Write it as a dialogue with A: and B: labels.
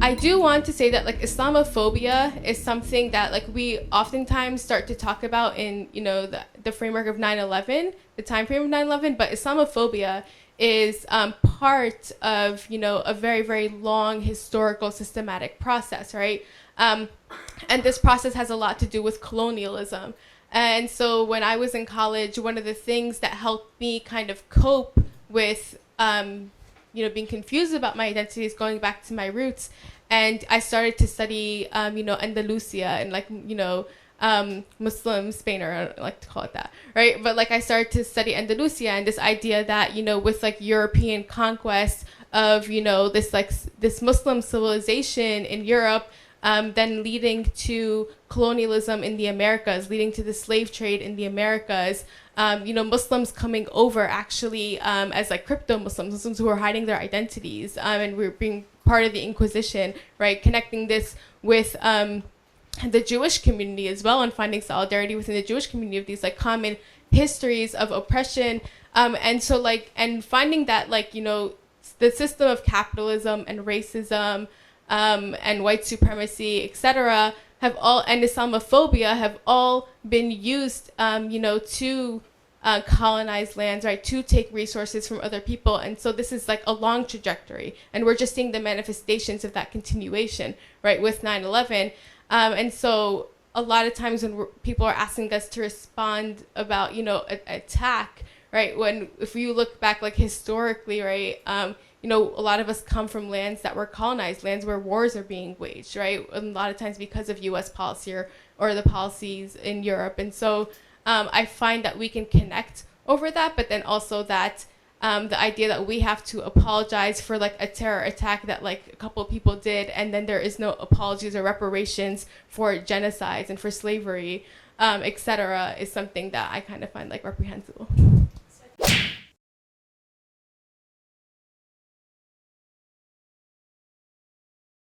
A: I do want to say that like Islamophobia is something that like we oftentimes start to talk about in, you know, the framework of 9/11, the time frame of 9/11, but Islamophobia is part of, you know, a very, very long historical systematic process, right? And this process has a lot to do with colonialism. And so when I was in college, one of the things that helped me kind of cope with, you know, being confused about my identity is going back to my roots. And I started to study, you know, Andalusia and like, you know, Muslim Spain, or I don't like to call it that, right? But like I started to study Andalusia and this idea that, you know, with like European conquest of, you know, this Muslim civilization in Europe, then leading to colonialism in the Americas, leading to the slave trade in the Americas, you know, Muslims coming over actually as like crypto Muslims who are hiding their identities, and we're being part of the Inquisition, right? Connecting this with the Jewish community as well, and finding solidarity within the Jewish community of these like common histories of oppression, and so like, and finding that like, you know, the system of capitalism and racism, and white supremacy, etc., have all, and Islamophobia have all been used, you know, to colonize lands, right, to take resources from other people. And so this is like a long trajectory, and we're just seeing the manifestations of that continuation, right, with 9/11. And so a lot of times when people are asking us to respond about, you know, attack, right, when if you look back like historically, right, you know, a lot of us come from lands that were colonized, lands where wars are being waged, right? A lot of times because of U.S. policy or the policies in Europe. And so I find that we can connect over that, but then also that the idea that we have to apologize for like a terror attack that like a couple of people did, and then there is no apologies or reparations for genocides and for slavery, etc., is something that I kind of find like reprehensible.